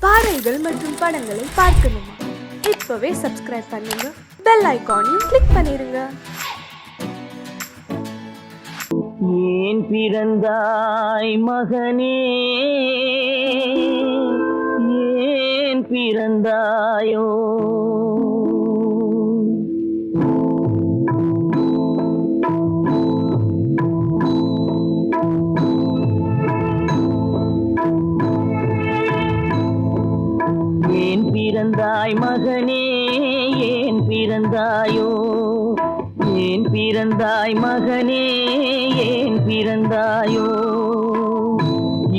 பாடல்கள் மற்றும் படங்களை பார்க்கணுமா? இப்பவே சப்ஸ்கிரைப் பண்ணுங்க, பெல் ஐகானையும் கிளிக் பண்ணிருங்க. ஏன் பிறந்தாய் மகனே, ஏன் பிறந்தாயோ? ஏன் பிறந்தாய் மகனே, ஏன் பிறந்தாயோ? ஏன் பிறந்தாய் மகனே, ஏன் பிறந்தாயோ?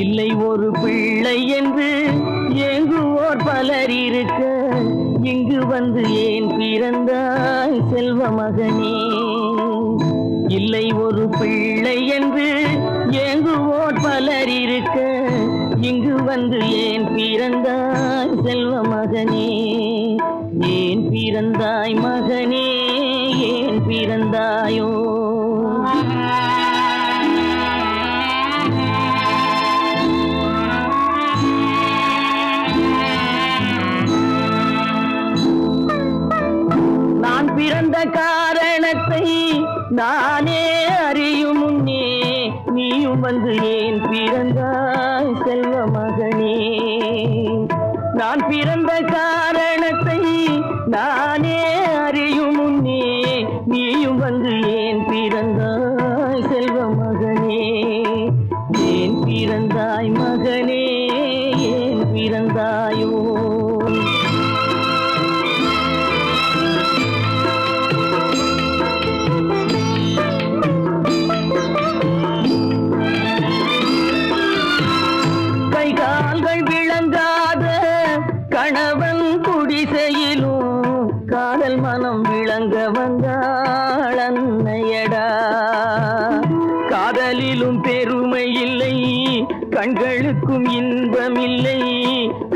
இல்லை ஒரு பிள்ளை என்று ஏங்குவோர் பலர் இருக்க, இங்கு வந்து ஏன் பிறந்தாய் செல்வ மகனே? இல்லை ஒரு பிள்ளை என்று ஏங்குவோர் பலர் இருக்க, இங்கு வந்து ஏன் பிறந்தாய் செல்வ மகனே? ஏன் பிறந்தாய் மகனே, ஏன் பிறந்தாயோ? நான் பிறந்த காரணத்தை நானே அறியும் முன்னே, நீயும் வந்து ஏன் பிறந்தாய் செல்வ மகனே? நான் பிறந்த காரணத்தை நானே அறியும் முன்னே, நீயும் வந்து ஏன் பிறந்தாய் செல்வ மகனே? ஏன் பிறந்தாய் மகனே, ஏன் பிறந்தாயோ? கைகால்கள் விளங்காத கணவன் குடிசையிலும் காதல் மனம் விளங்க வந்தாள் அன்னையடா. காதலிலும் பெருமை இல்லை, கண்களுக்கும் இன்பமில்லை,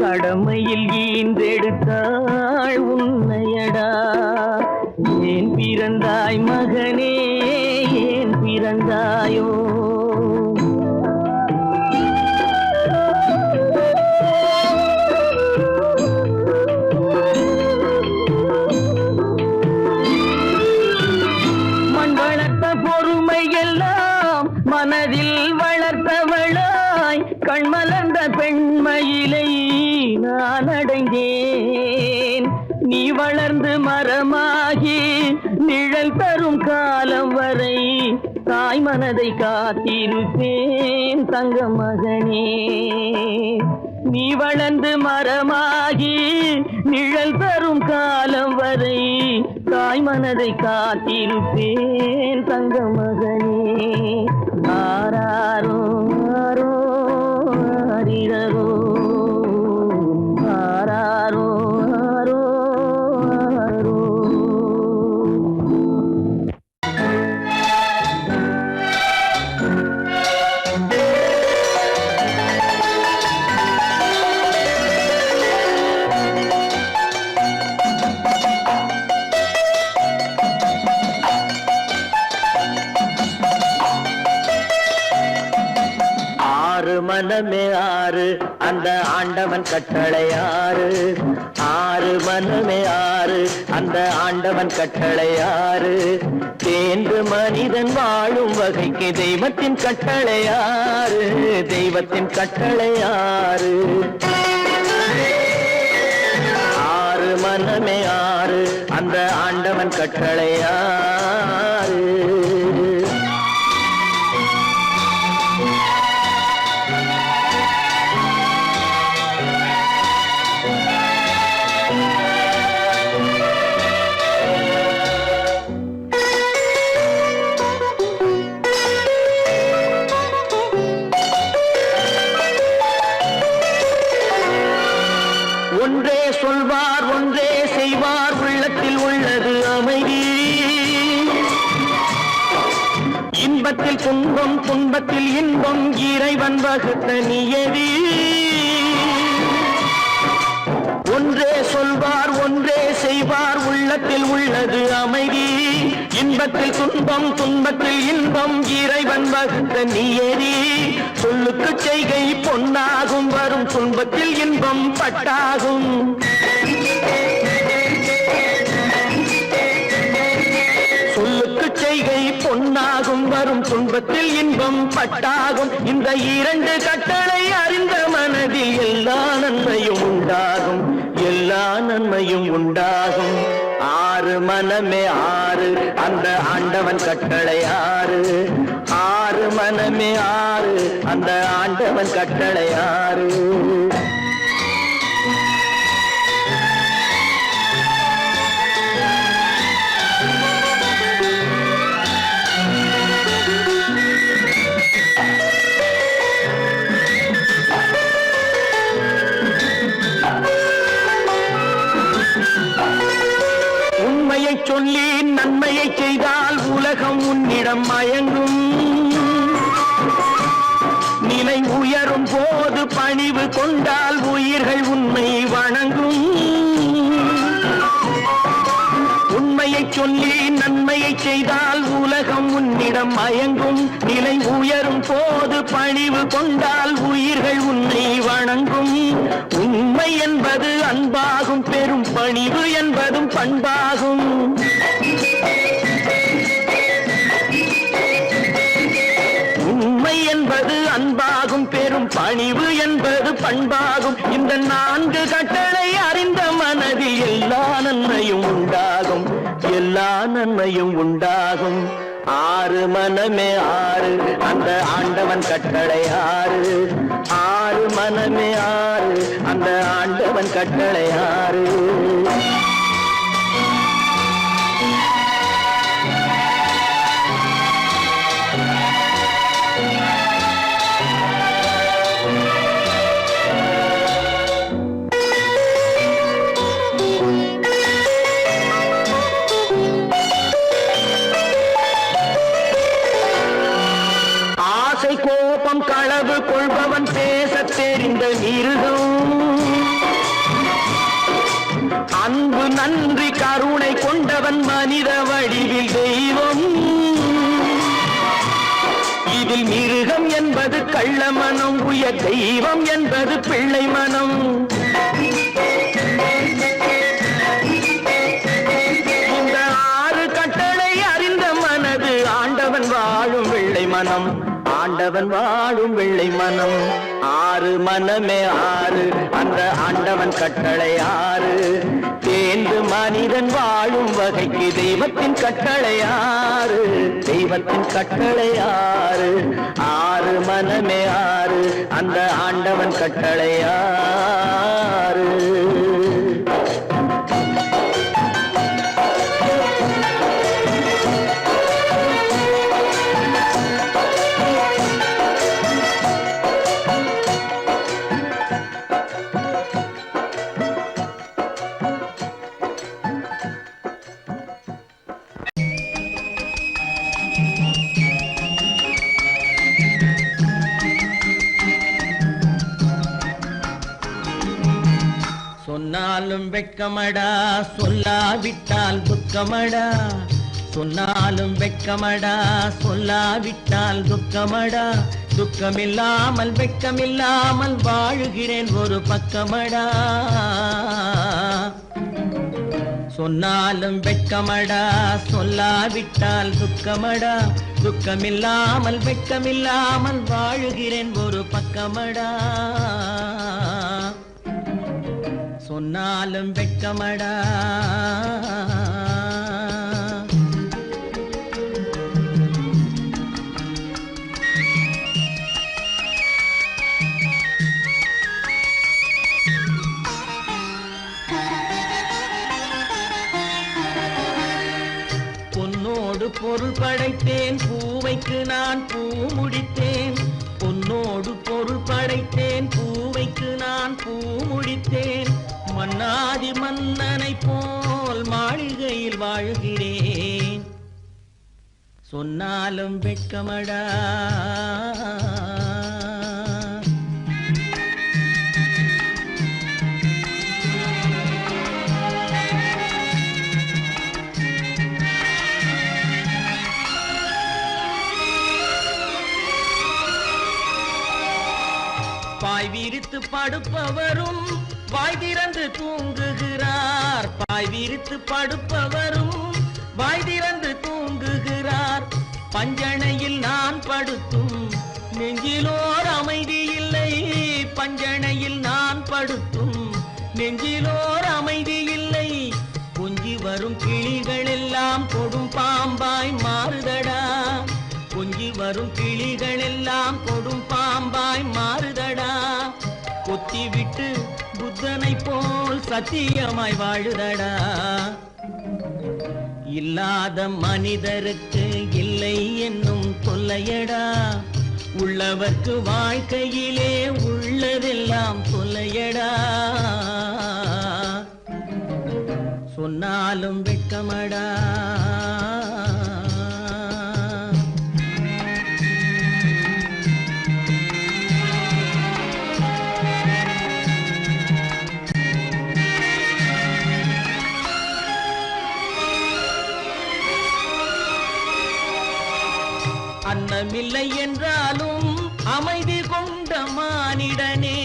கடமையில் ஈந்தெடுத்தாள் உன்னையடா. ஏன் பிறந்தாய் மகனே, ஏன் பிறந்தாயோ? பொறுமை எல்லாம் மனதில் வளர்த்தவளாய், கண்மலர்ந்த பெண்மையிலை நான் அடைந்தேன். நீ வளர்ந்து மரமாகி நிழல் தரும் காலம் வரை தாய் மனதை காத்திருப்பேன் தங்க மகனே. நீ வளர்ந்து மரமாகி நிழல் தரும் காலம் வரை தாய் மனதை காத்திருப்பேன் தங்க மகனே. ஆராரோ ஆரோ ஆரிரரோ, ஆராரோ ஆரோ ஆரோ. மனமே ஆறு, அந்த ஆண்டவன் கட்டளை ஆறு. ஆறு மனமே ஆறு, அந்த ஆண்டவன் கட்டளை ஆறு. தேர்ந்து மனிதன் வாழும் வகைக்கு தெய்வத்தின் கட்டளை ஆறு, தெய்வத்தின் கட்டளை ஆறு. ஆறு மனமே ஆறு, அந்த ஆண்டவன் கட்டளை ஆறு. ஒன்றே சொல்வார், ஒன்றே செய்வார், உள்ளத்தில் உள்ளது அமைதி. இன்பத்தில் துன்பம், துன்பத்தில் இன்பம், இறைவன் வகுத்த நியதி. ஒன்றே சொல்வார், ஒன்றே செய்வார், உள்ளத்தில் உள்ளது அமைதி. இன்பத்தில் துன்பம் துன்பத்தில் இன்பம் இறைவன் வகுத்த நீயேறி சொல்லுக்கு செய்கை பொன்னாகும் வரும் துன்பத்தில் இன்பம் பட்டாகும் சொல்லுக்கு செய்கை பொன்னாகும் வரும் துன்பத்தில் இன்பம் பட்டாகும் இந்த இரண்டு கட்டளை அறிந்த மனதில் எல்லா நன்மையும் உண்டாகும் எல்லா நன்மையும் உண்டாகும் ஆறு மனமே ஆறு அந்த ஆண்டவன் கட்டளை ஆறு ஆறு மனமே ஆறு அந்த ஆண்டவன் கட்டளை ஆறு சொல்லி நன்மையை செய்தால் உலகம் உன்னிடம் மயங்கும் நிலை உயரும் போது பணிவு கொண்டால் உயிர்கள் உன்னை வணங்கும் உண்மையை சொல்லி நன்மையை செய்தால் உலகம் உன்னிடம் மயங்கும் நிலை உயரும் போது பணிவு கொண்டால் உயிர்கள் உன்னை வணங்கும் உண்மை என்பது அன்பாகும் பெரும் பணிவு என்பதும் பண்பாகும் உண்மை என்பது அன்பாகும் பெரும் பணிவு என்பது பண்பாகும் இந்த நான்கு கட்டளை அறிந்த மனதில் எல்லா நன்மையும் உண்டாகும் எல்லா நன்மையும் உண்டாகும் ஆறு மனமே ஆறு அந்த ஆண்டவன் கட்டளை ஆறு ஆறு மனமே ஆறு அந்த ஆண்டவன் கட்டளை ஆறு கோபம் களவு கொள்பவன் பேசத் தெரிந்த மிருகம் அன்பு நன்றி கருணை கொண்டவன் மனித வடிவில் தெய்வம் இதில் மிருகம் என்பது கள்ள மனம் உயர் தெய்வம் என்பது பிள்ளை மனம் இந்த ஆறு கட்டளை அறிந்த மனது ஆண்டவன் வாழும் வெள்ளை மனம் ஆண்டவன் வாழும் வெள்ளை மனம் ஆறு மனமே ஆறு அந்த ஆண்டவன் கட்டளை ஆறு தேர்ந்து மனிதன் வாழும் வகைக்கு தெய்வத்தின் கட்டளை ஆறு தெய்வத்தின் கட்டளை ஆறு ஆறு மனமே ஆறு அந்த ஆண்டவன் கட்டளை ஆறு சொன்னாலும் வெட்கமடா சொல்லாவிட்டால் துக்கமடா சொன்னாலும் வெட்கமடா சொல்லாவிட்டால் துக்கமடா துக்கமில்லாமல் வெட்கமில்லாமல் வாழுகிறேன் ஒரு பக்கமடா சொன்னாலும் வெட்கமடா சொல்லாவிட்டால் துக்கமடா துக்கமில்லாமல் வெட்கமில்லாமல் வாழுகிறேன் ஒரு பக்கமடா சொன்னாலும் வெட்கமடா பொன்னோடு பொருள் படைத்தேன் பூவைக்கு நான் பூ முடித்தேன் பொன்னோடு பொருள் படைத்தேன் பூவைக்கு நான் பூ முடித்தேன் மன்னாதி மன்னனை போல் மாளிகையில் வாழ்கிறேன் சொன்னாலும் வெட்கமடா படுப்பவரும் வாய் திறந்து தூங்குகிறார். பாய் விரித்து படுப்பவரும் வாய் திறந்து தூங்குகிறார். பஞ்சணையில் நான் படுத்தும் நெஞ்சிலோர் அமைதி இல்லை. பஞ்சணையில் நான் படுத்தும் நெஞ்சிலோர் அமைதி இல்லை. கொஞ்சி வரும் கிளிகள் எல்லாம் கொடும் பாம்பாய் மாறுதடா. கொஞ்சி வரும் கிளிகள் எல்லாம் கொடும் பாம்பாய் மாறுதடா. கொத்தி விட்டு புத்தனை போல் சத்தியமாய் வாழுதடா. இல்லாத மனிதருக்கு இல்லை என்னும் தொல்லையடா. உள்ளவர்க்கு வாழ்க்கையிலே உள்ளதெல்லாம் தொல்லையடா. சொன்னாலும் வெட்கமடா. அன்னமில்லை என்றாலும் அமைதி கொண்ட மானிடனே.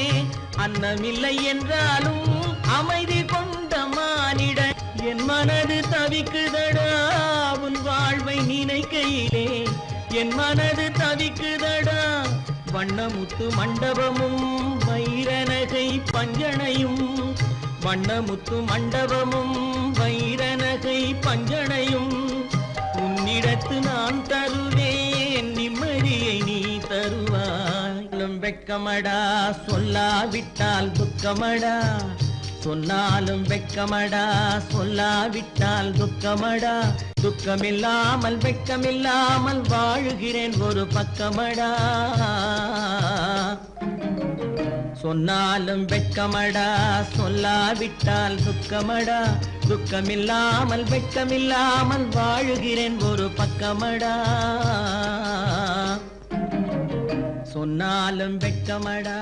அன்னமில்லை என்றாலும் அமைதி கொண்ட மானிடன். என் மனது தவிக்குதடா உன் வாழ்வை நினைக்கையிலே. என் மனது தவிக்குதடா. வண்ணமுத்து மண்டபமும் வைரநகை பஞ்சனையும். வண்ணமுத்து மண்டபமும் வைரநகை பஞ்சனையும். உன்னிடத்து நான் தருவேன் நிம்மதியை நீ தருவாய். வெட்கமடா சொல்லாவிட்டால் துக்கமடா. சொன்னாலும் வெட்கமடா சொல்லாவிட்டால் துக்கமடா. துக்கமில்லாமல் வெட்கமில்லாமல் வாழுகிறேன் ஒரு பக்கமடா. சொன்னாலும் வெட்கமடா சொல்லாவிட்டால் துக்கமடா. துக்கமில்லாமல் வெட்கமில்லாமல் வாழுகிறேன் ஒரு பக்கமடா. சொன்னாலும் வெட்கமடா.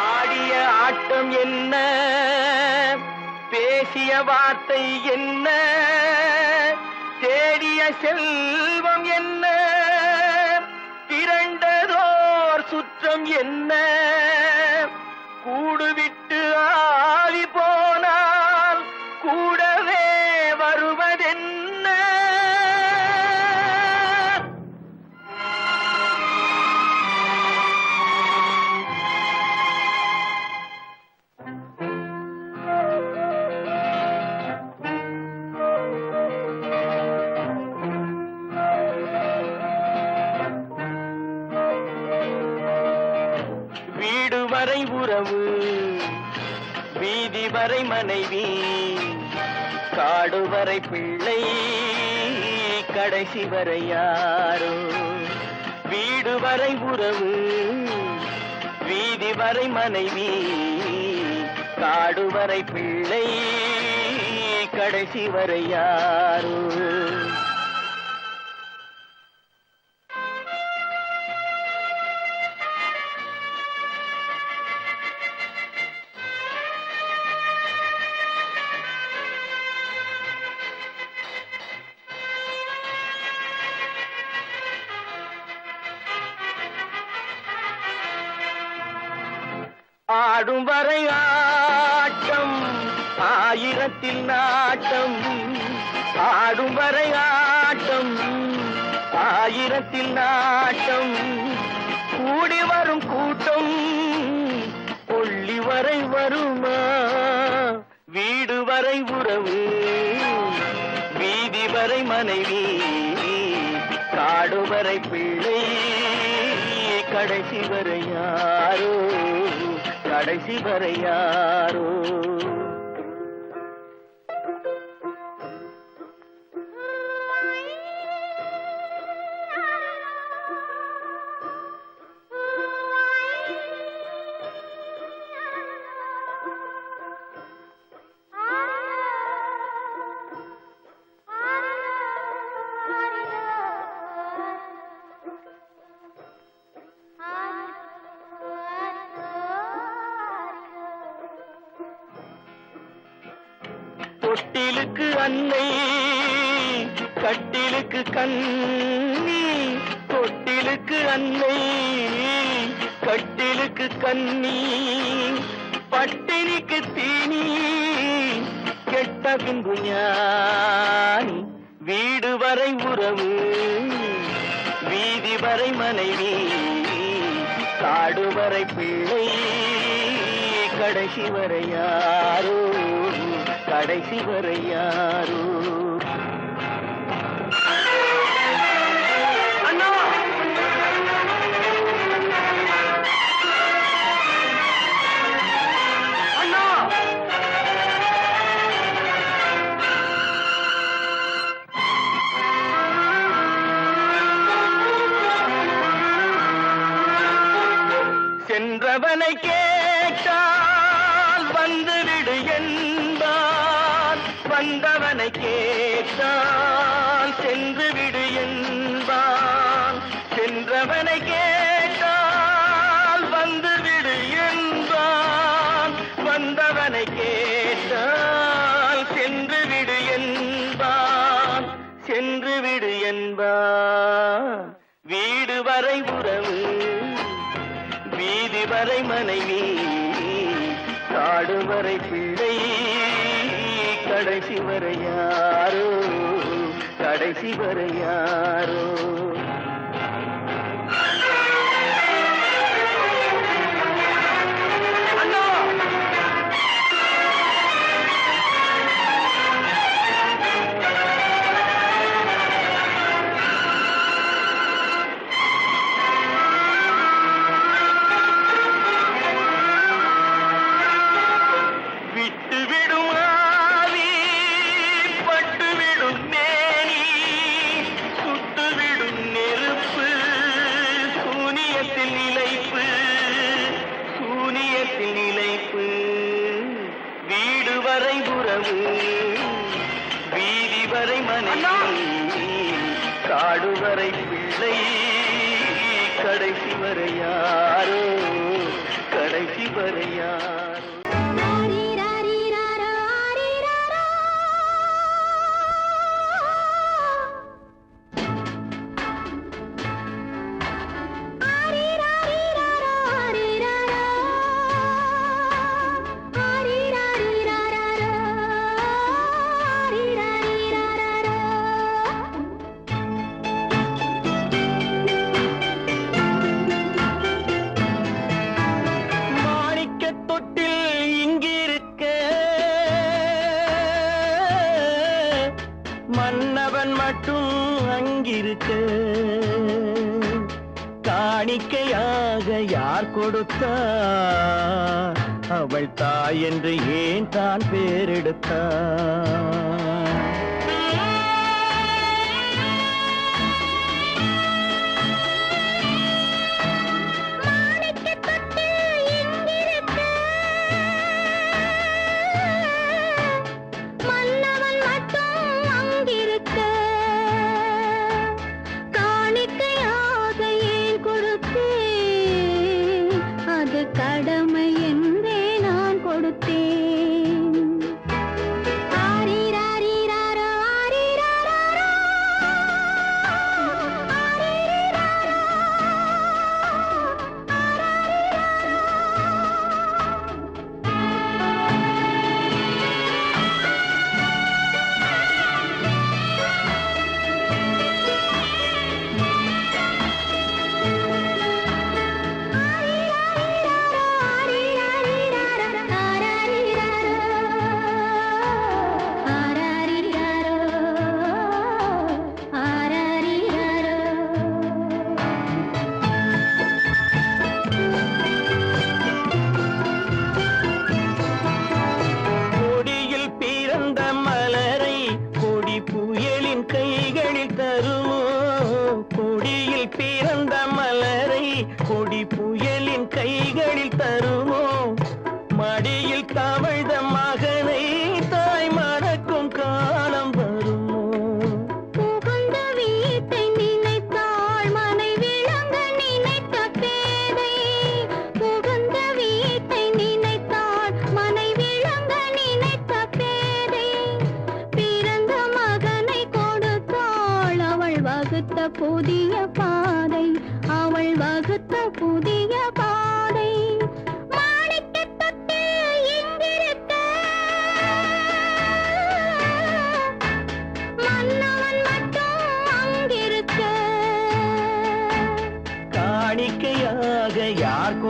ஆடிய ஆட்டம் என்ன, பேசிய வார்த்தை என்ன, தேடிய செல்வம் என்ன, திரண்டதோர் சுற்றம் என்ன, கூடுவிட்டு ஆவி போனால் கூடவே வருவதென்ன. வீடு வரை உறவு, வீதி வரை மனைவி, காடு வரை பிள்ளை, கடைசி வரை யாரோ. வீடு வரை உறவு, வீதி வரை மனைவி, காடு வரை பிள்ளை, கடைசி வரை யாரோ. ஆடும் வரை ஆட்டம் ஆயிரத்தில் நாட்டம். ஆடும் வரை ஆட்டம் ஆயிரத்தில் நாட்டம். கூடி வரும் கூட்டம் கொள்ளி வரை வருமா. வீடு வரை உறவு, வீதி வரை மனைவி, காடு வரை பிள்ளை, கடைசி வரை யாரோ. கடைசி வரை யாரோ. தொட்டிலுக்கு அன்னை, கட்டிலுக்கு கண்ணி. தொட்டிலுக்கு அன்னை, கட்டில் கண்ணுக்கு கண்ணி பட்டினிக்கு தீனி கெட்ட பின்பு ஞானி வீடு வரை உறவு வீதி வரை மனைவி காடு வரை பிள்ளை கடைசி வரை யாரோ கடைசி வரை யாரோ அண்ணா அண்ணா சென்றவனை கேட்டால் வந்துவிடு என்பான் வந்தவனை கேட்டால் சென்று விடு என்பான் சென்றவனை கேட்டால் வந்துவிடு என்பான் வந்தவனை கேட்டால் சென்று விடு என்பான் சென்று விடு என்பான் வீடு வரை உறவு வீதி வரை மனைவி காடு வரை பிள்ளை கடைசி வரை யாரோ கடைசி வரை யாரோ விட்டுவிடும் ஆவி பட்டுவிடும் மேனி சுட்டுவிடும் நெருப்பு சூனியத்தில் நிலைப்பு சூனியத்தில் நிலைப்பு வீடு வரை உறவு வீதி வரை மனைவி காடு வரை பிள்ளை கடைசி வரை யாரோ கடைசி வரை யாரோ மன்னவன் மட்டும் அங்கிருக்க காணிக்கையாக யார் கொடுத்தார் அவள் தாய் என்று ஏன் தான் பேரெடுத்தார் கடமை என்றே நான் கொடுத்தேன் ஆரிராரிராரோ ஆரிராரோ ஆரிராரிராரோ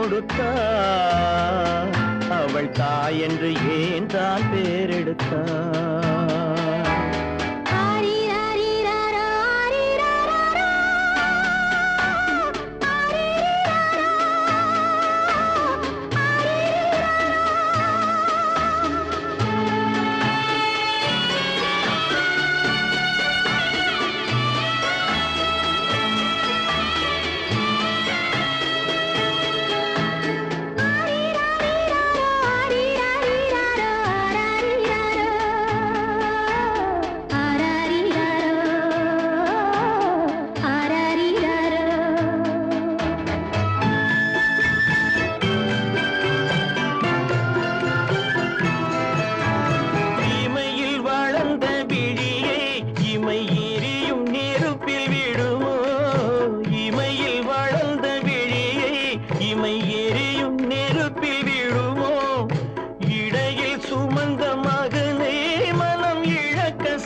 கொடுத்தார் அவள் தாய் என்று ஏன் தான் பேரெடுத்தார்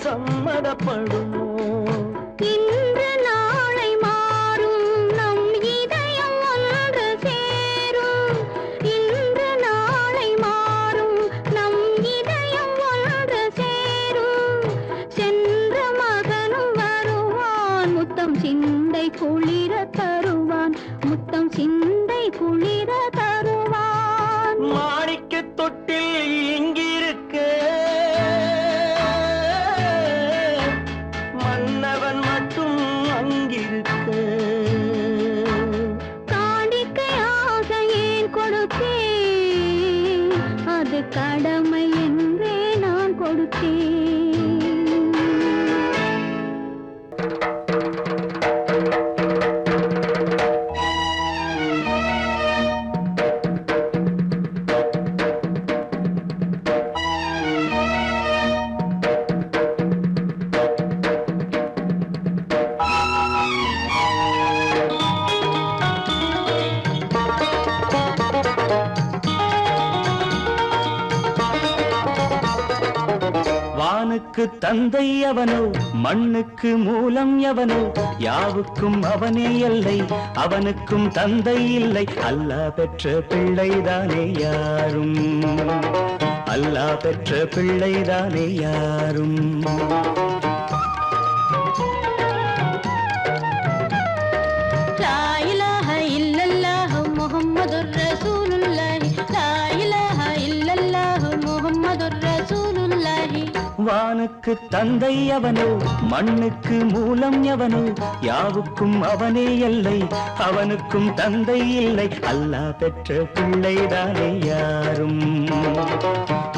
சம்மதப்படுமோ இன்று நாளை மாறும் நம் இதயம் ஒன்று சேரும் இன்று நாளை மாறும் நம் இதயம் ஒன்று சேரும் சென்ற மகனும் வருவான் முத்தம் சிந்தை குளிர தருவான் முத்தம் சிந்தை குளிர தருவான் மாணிக்க தொட்டில் இங்கிருக்க மன்னவன் மட்டும் அங்கிருக்க காணிக்கையாக ஏன் கொடுத்தேன் அது கடமை என்றே நான் கொடுத்தேன் வானுக்கு தந்தை அவனோ மண்ணுக்கு மூலம் எவனோ யாவுக்கும் அவனே எல்லை அவனுக்கும் தந்தை இல்லை அல்லாஹ் பெற்ற பிள்ளைதானே யாரும் அல்லாஹ் பெற்ற பிள்ளைதானே யாரும் லா இலாஹ இல்லல்லாஹு முஹம்மதுர் ரசூலுல்லாஹி லா இலாஹ இல்லல்லாஹு முஹம்மதுர் ரசூலுல்லாஹி வானுக்கு தந்தை அவனோ மண்ணுக்கு மூலம் எவனோ யாவுக்கும் அவனே எல்லை அவனுக்கும் தந்தை இல்லை அல்லாஹ் பெற்ற பிள்ளைதானே யாரும்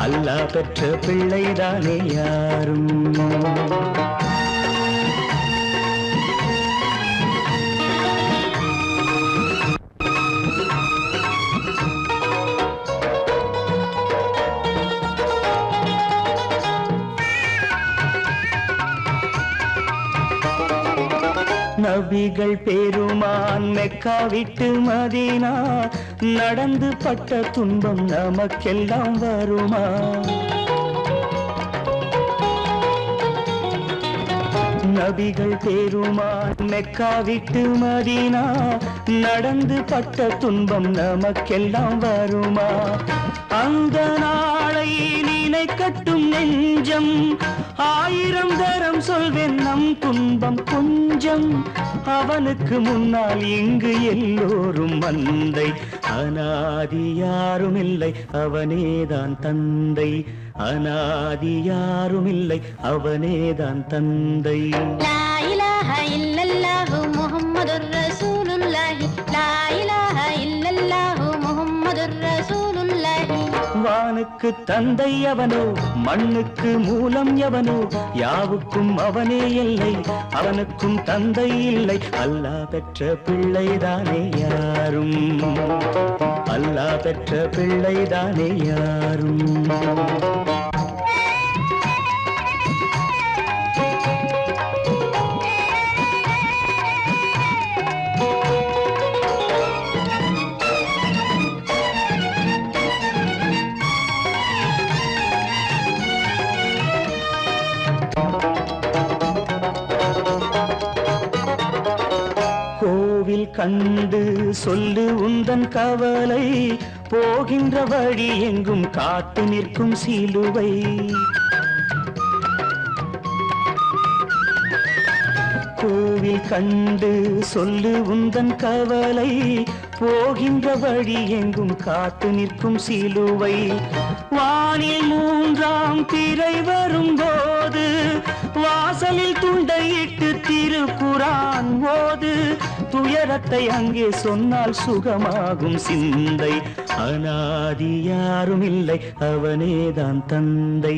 அல்லாஹ் பெற்ற பிள்ளைதானே யாரும் நபிகள் பெருமான் மெக்கா விட்டு மதீனா நடந்து பட்ட துன்பம் நமக்கெல்லாம் வருமா நபிகள் பெருமான் மெக்கா விட்டு மதீனா நடந்து பட்ட துன்பம் நமக்கெல்லாம் வருமா அந்த நாளை நினைக்கட்டும் நெஞ்சம் ஆயிரம் தரம் சொல்வேன் நம் துன்பம் கொஞ்சம் அவனுக்கு முன்னால் இங்கு எல்லோரும் மந்தை அநாதி யாரும் இல்லை அவனேதான் தந்தை அநாதி யாரும் இல்லை அவனேதான் தந்தை லா இலாஹ இல்லல்லாஹு முஹம்மதுர் ரசூலுல்லாஹி லா இலாஹ இல்லல்லாஹு முஹம்மதுர் ரசூலுல்லாஹி வானுக்கு தந்தை அவனோ மண்ணுக்கு மூலம் எவனோ யாவுக்கும் அவனே எல்லை அவனுக்கும் தந்தை இல்லை அல்லாஹ் பெற்ற பிள்ளைதானே யாரும் அல்லாஹ் பெற்ற பிள்ளைதானே யாரும் கண்டு சொல்லு உந்தன் கவலை போகின்ற வழி எங்கும் காத்து நிற்கும் சிலுவை கோவில் கண்டு சொல்லு உந்தன் கவலை போகின்ற வழி எங்கும் காத்து நிற்கும் சிலுவை வானில் மூன்றாம் திரை வரும்போது வாசலில் துண்டையிட்டு திருக்குரான் ஓது துயரத்தை அங்கே சொன்னால் சுகமாகும் சிந்தை அநாதி யாரும் இல்லை அவனேதான் தந்தை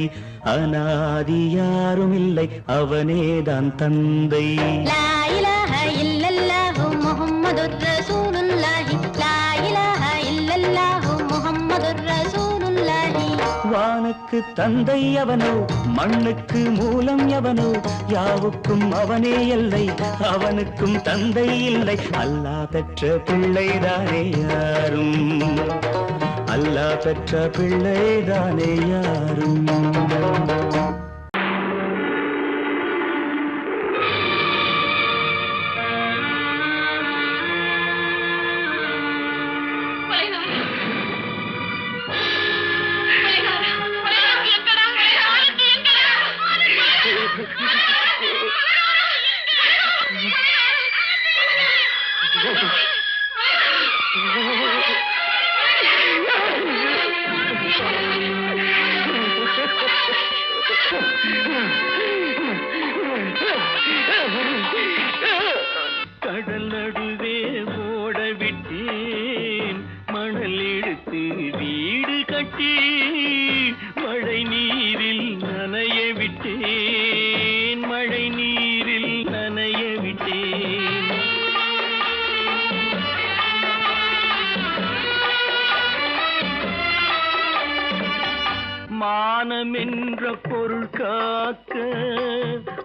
அநாதி யாரும் இல்லை அவனேதான் தந்தை லா இலாஹ இல்லல்லாஹு முஹம்மதுர் ரசூலுல்லாஹி லா இலாஹ இல்லல்லாஹு முஹம்மதுர் ரசூலுல்லாஹி வானுக்கு தந்தை அவனோ மண்ணுக்கு மூலம் எவனோ யாவுக்கும் அவனே எல்லை அவனுக்கும் தந்தை இல்லை அல்லாஹ் பெற்ற பிள்ளைதானே யாரும் அல்லாஹ் பெற்ற பிள்ளைதானே யாரும் கடல் நடுவே ஓட விட்டேன் மணல் எடுத்து வீடு கட்டி மழை நீரில் நனைய விட்டேன் மழை நீரில் நனைய விட்டேன் மானமென்ற பொருள் காக்க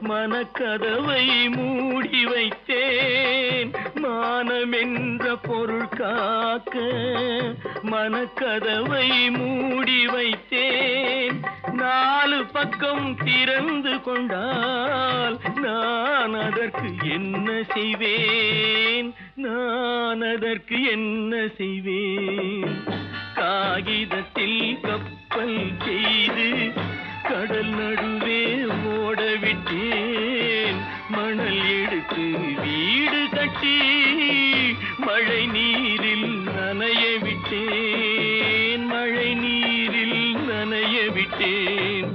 மனக்கதவை மூடி வைத்தேன் மானமென்ற பொருள் காக்க மனக்கதவை மூடி வைத்தேன் நாலு பக்கம் திறந்து கொண்டால் நான் அதற்கு என்ன செய்வேன் நான் அதற்கு என்ன செய்வேன் காகிதத்தில் கப்பல் செய்து கடல் நடுவே ஓட விட்டேன் மணல் எடுத்து வீடு கட்டி மழை நீரில் நனைய விட்டேன் மழை நீரில் நனைய விட்டேன்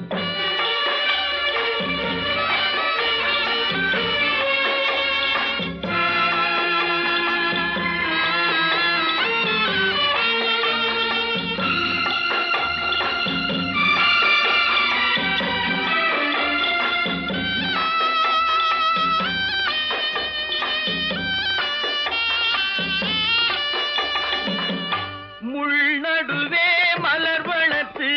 முள்நடுவே மலர் வளர்த்து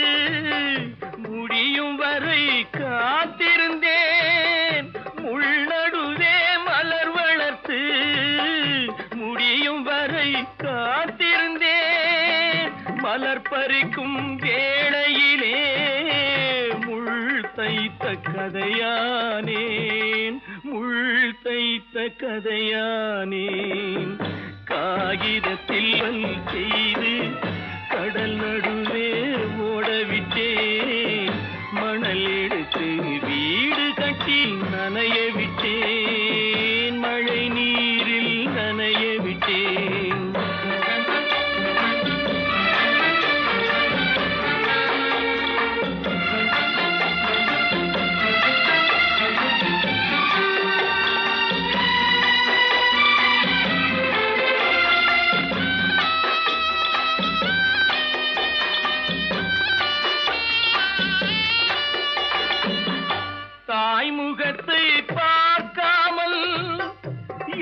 முடியும் வரை காத்திருந்தேன் முள்நடுவே மலர் வளர்த்து முடியும் வரை காத்திருந்தேன் மலர் பறிக்கும் வேளையிலே முள் தைத்த கதையானேன் முள் தைத்த கதையானேன் காகிதத்தில் செய்து கடல் நடுவே ஓடவிட்டேன் மணல் எடுத்து வீடு கட்டி நனைய விட்டேன் மழை நீரில் நனைய விட்டேன் தாய் முகத்தை பார்க்காமல்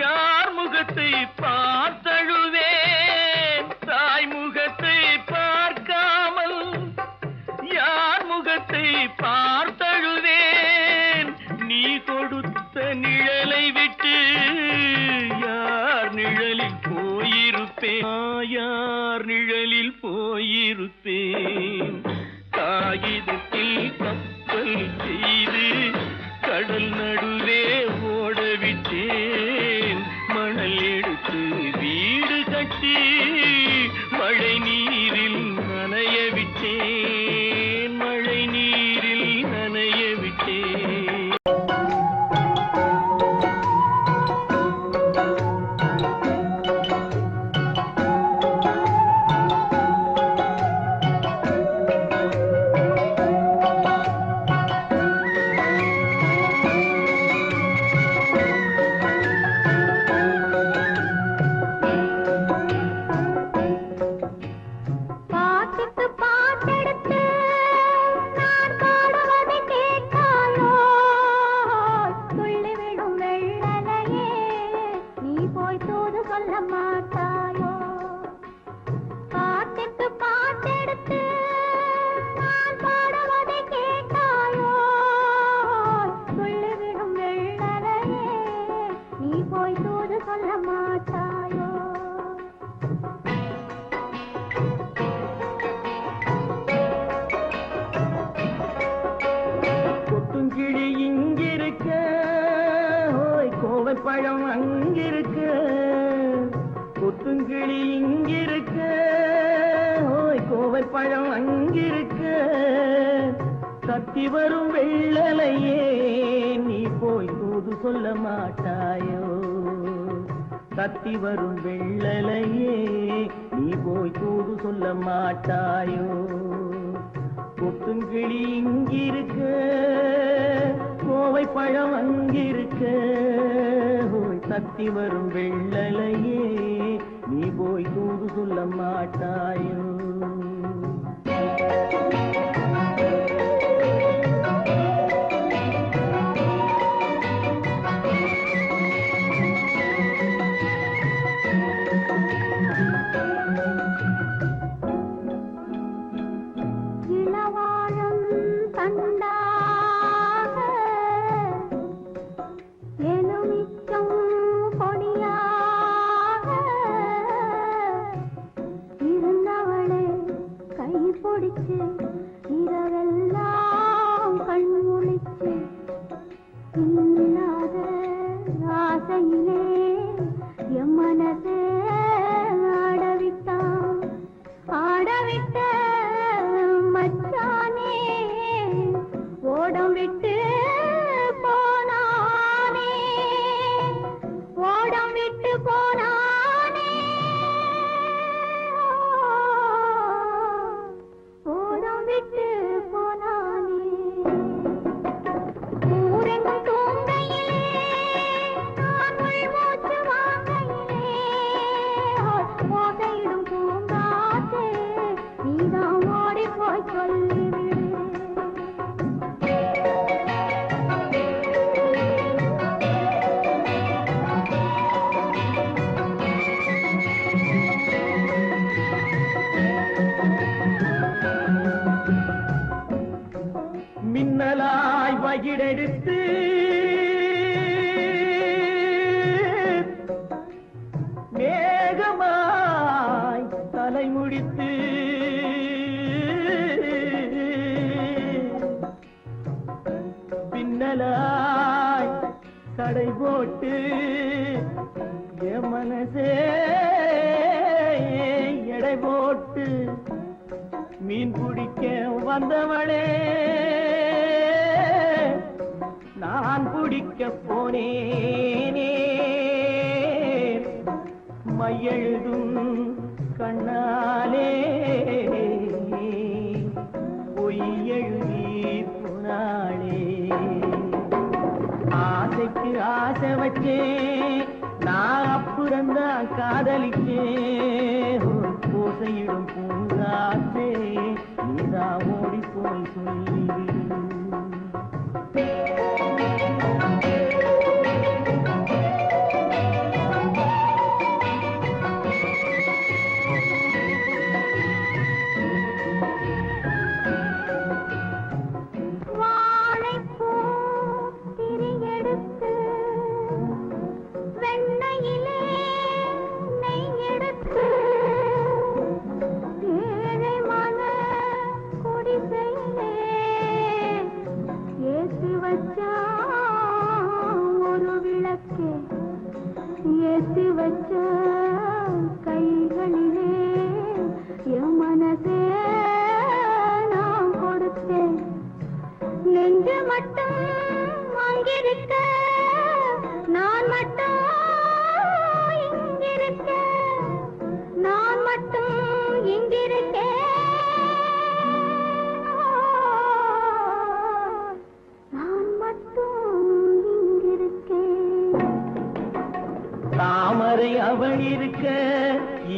யார் முகத்தை பார்த்தழுவேன் தாய் முகத்தை பார்க்காமல் யார் முகத்தை பார்த்தழுவேன் நீ கொடுத்த நிழலை விட்டு யார் நிழலில் போயிருப்பேன் யார் நிழலில் போயிருப்பேன் காகிதத்தில் கப்பல் செய்து கடல் நடுவே ஓடவிட்டேன் மணல் எடுத்து பழம் அங்கிருக்க கத்தி வரும் வெள்ளலையே நீ போய் தூது சொல்ல மாட்டாயோ கத்தி வரும் வெள்ளலையே நீ போய் தூது சொல்ல மாட்டாயோ கொத்துங்கிளி இங்கிருக்க கோவை பழம் அங்கிருக்க கத்தி வரும் வெள்ளலையே நீ போய் தூது சொல்ல மாட்டாயோ இரவெல்லாம் கண்முழிச்சு இல்லாத ஆசையிலே என் மனசே ஆடவிட்ட மச்சானே ஓடம் விட்டு போனானே ஓடம் விட்டு போனானே ஓடம் விட்டு போனானே ஊரெங்கும் தூங்கையிலே நான் மூச்சு வாங்கையிலே ஓசையிடும் பூங்காற்றே நீதான் ஓடி போய் சொல்லிவிடு மின்னலாய் வகிடெடுத்து மேகமாய் தலைமுடித்து பின்னலாய் தடை போட்டு என் மனசே எடை போட்டு மீன் பிடிக்க வந்தவளே நான் பிடிக்க போனேனே மையெழுதும் கண்ணாலே பொய் எழுதி போனாளே ஆசைக்கு ஆசை வச்சேன் நான் அப்புறந்தான் காதலிச்சேன் ஓசையிடும் பூங்காற்றே நீதான் ஓடி போய் சொல்லிவிடு ஏற்றி வச்ச கைகளிலே என் மனசே நான் கொடுத்தேன் நெஞ்சு மட்டும் அங்கிருக்க நான் மட்டும் இங்கிருக்க நான் மட்டும் இங்கிருக்கேன் நான் மட்டும் இங்கிருக்கேன் தாமரை அவள் இருக்க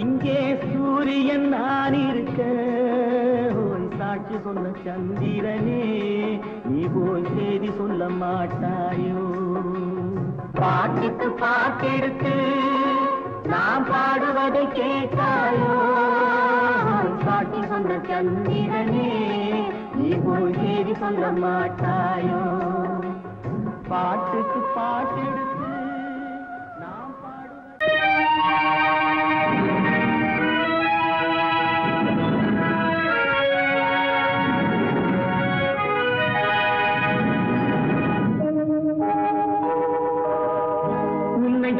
இங்கே சூரியன் நான் இருக்க சாட்சி சொன்ன சந்திரனே நீ போய் செய்தி சொல்ல மாட்டாயோ பாட்டுக்கு பாட்டெடுத்து நான் பாடுவதை கேட்டாயோ சாட்சி சொன்ன சந்திரனே நீ போய் செய்தி சொல்ல மாட்டாயோ பாட்டுக்கு பாட்டெடுத்து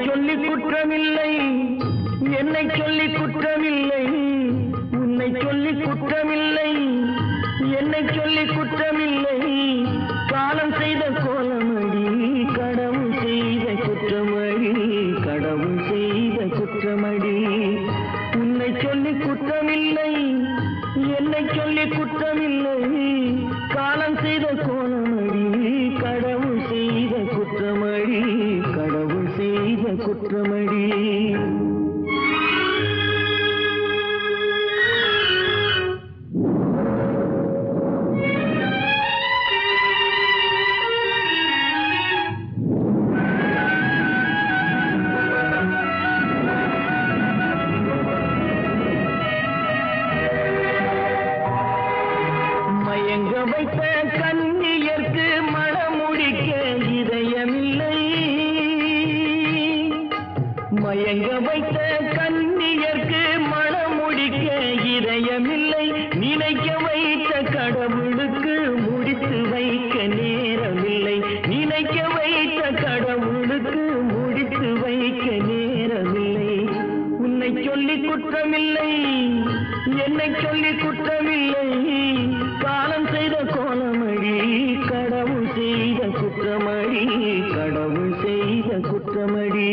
சொல்லி குற்றமில்லை என்னை சொல்லி குற்றமில்லை உன்னை சொல்லி குற்றமில்லை குற்றமில்லை காலம் செய்த கோலமடி கடவுள் செய்த குற்றமடி கடவுள் செய்த குற்றமடி மயங்க வைத்த கண்ணியர்க்கு மனமுடிக்க இதயமில்லை மயங்க வைத்த கண்ணியர்க்கு மனமுடிக்க இதயமில்லை நினைக்க வைத்த கடவுளுக்கு முடித்து வைக்க நேரமில்லை நினைக்க வைத்த கடவுளுக்கு முடித்து வைக்க நேரமில்லை உன்னை சொல்லி குற்றமில்லை என்னை சொல்லி குற்றமில்லை காலம் செய்த கோலமடி கடவுள் செய்த குற்றமடி கடவுள் செய்த குற்றமடி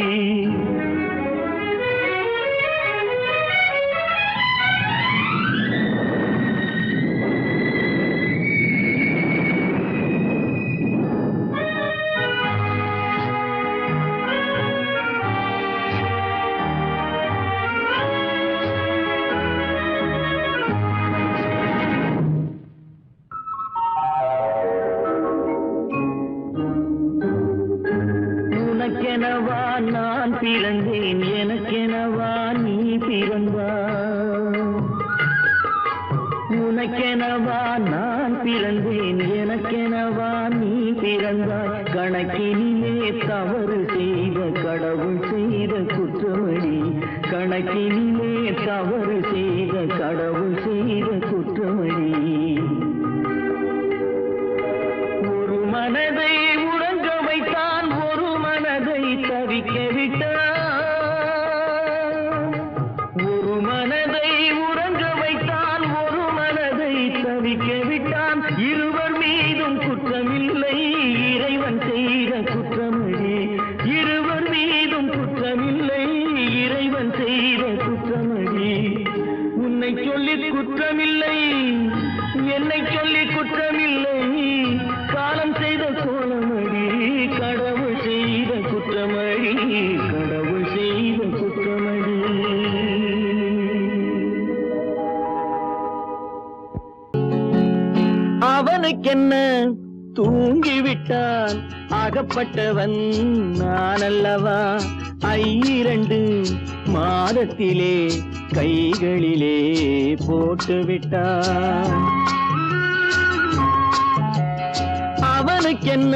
உனக்கெனவா நான் பிறந்தேன் எனக்கெனவா நீ பிறந்தாய் உனக்கெனவா நான் பிறந்தேன் எனக்கெனவா நீ பிறந்தாய் கணக்கினிலே தவறு செய்த கடவுள் செய்த குற்றமடி கணக்கினிலே தவறு செய்த கடவுள் செய்த குற்றமடி ஒரு மனதை உறங்க வைத்தான் ஒரு மனதை தவிக்க விட்டான் ஒரு மனதை உறங்க வைத்தான் ஒரு மனதை தவிக்க விட்டான் இருவர் மீதும் குற்றமில்லை இறைவன் செய்த குற்றமடி இருவர் மீதும் குற்றமில்லை இறைவன் செய்த குற்றமடி உன்னை சொல்லி குற்றமில்லை என்னை சொல்லி குற்றமில்லை காலம் செய்த கோலமடி கடவுள் செய்த குற்றமடி கடவுள் செய்த குற்றமடி அவனுக்கென்ன தூங்கிவிட்டான் அகப்பட்டவன் நான் அல்லவா 2 மாதத்திலே கைகளிலே போட்டுவிட்டான் அவனுக்கென்ன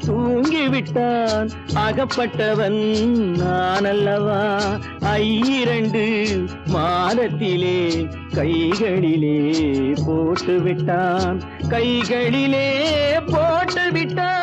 தூங்கிவிட்டான் அகப்பட்டவன் நான் அல்லவா 2 மாதத்திலே கைகளிலே போட்டுவிட்டான் கைகளிலே போட்டுவிட்டான்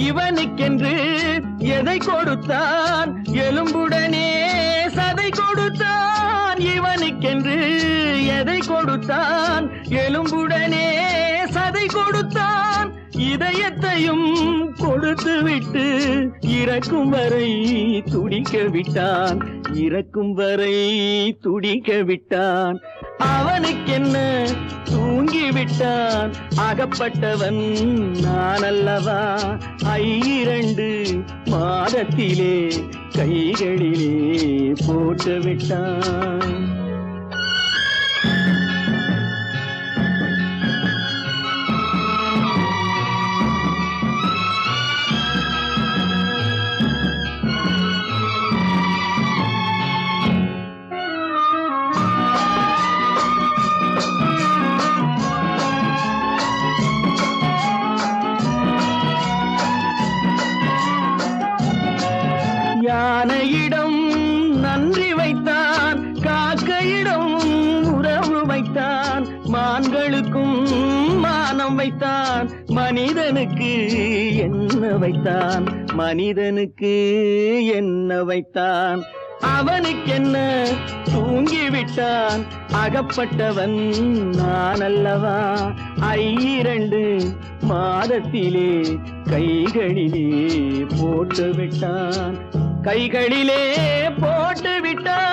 இவனுக்கென்று எதை கொடுத்தான் எலும்புடனே சதை கொடுத்தான் இவனுக்கென்று எதை கொடுத்தான் எலும்புடனே சதை கொடுத்தான் இதயத்தையும் கொடுத்து விட்டு இறக்கும் வரை துடிக்க விட்டான் இறக்கும் வரை துடிக்க விட்டான் அவனுக்கென்ன தூங்கிவிட்டான் அகப்பட்டவன் நான் அல்லவா 2 மாதத்திலே கைகளிலே போட்டுவிட்டான் யானையிடம் நன்றி வைத்தான் காக்க வைத்தான் மனிதனுக்கு என்ன வைத்தான் மனிதனுக்கு என்ன வைத்தான் அவனுக்கென்ன தூங்கிவிட்டான் அகப்பட்டவன் நான் அல்லவா 2 மாதத்திலே கைகளிலே போட்டு விட்டான் கைகளிலே போட்டு விட்டான்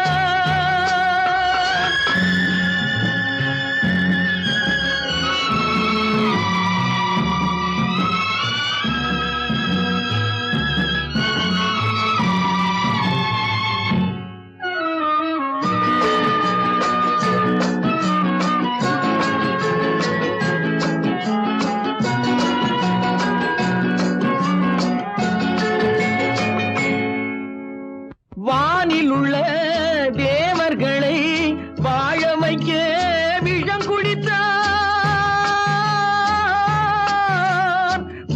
வானில் உள்ள தேவர்களை வாழ வைக்க விஷம் குடித்தான்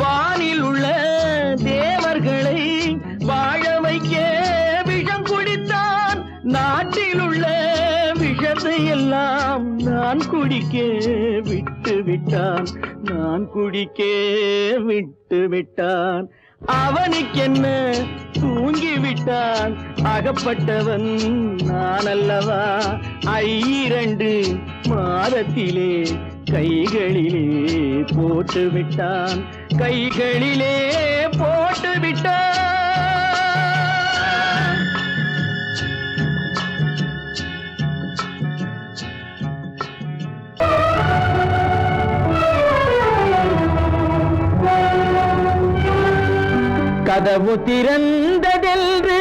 வானில் உள்ள தேவர்களை வாழ வைக்க விஷம் குடித்தான் நாட்டில் உள்ள விஷத்தை எல்லாம் நான் குடிக்க விட்டு விட்டான் நான் குடிக்க விட்டு விட்டான் அவனுக்கென்ன தூங்கிவிட்டான் அகப்பட்டவன் நான் அல்லவா 2 மாதத்திலே கைகளிலே போட்டு விட்டான் கைகளிலே போட்டு விட்டான் கதவு திறந்ததென்று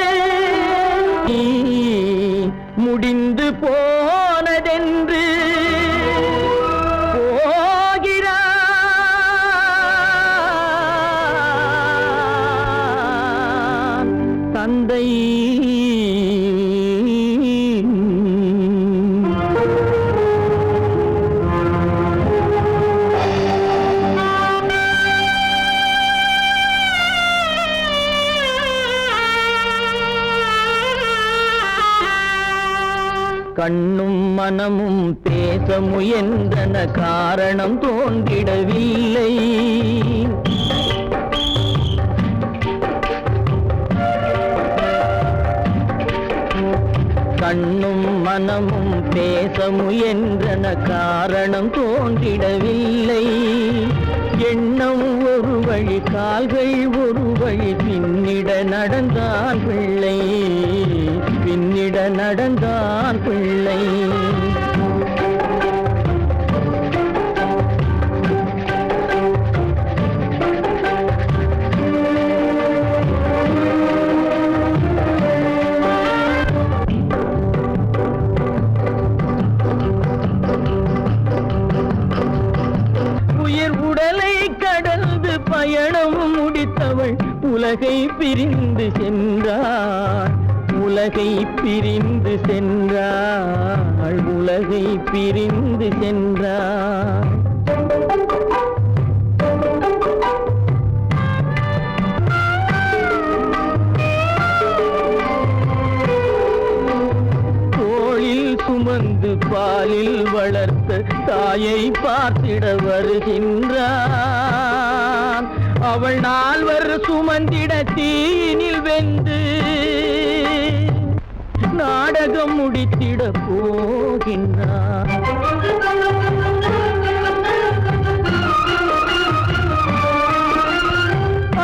முடிந்து போனதென்று போகிறான் தந்தை கண்ணும் மனமும் பேச முயன்றன காரணம் தோன்றிடவில்லை கண்ணும் மனமும் பேச முயன்றன காரணம் தோன்றிடவில்லை எண்ணம் ஒரு வழி கால்கள் ஒரு வழி பின்னிட நடந்தான் பிள்ளை பின்னிட நடந்தான் பிள்ளை பயணம் முடித்தவள் உலகை பிரிந்து சென்றாள் உலகை பிரிந்து சென்றாள் உலகை பிரிந்து சென்றாள் தோளில் சுமந்து பாலில் வளர்த்த தாயை பார்த்திட வருகின்றான் அவள் 4 சுமந்திட தீனில் வெந்து நாடகம் முடித்திட போகின்றான்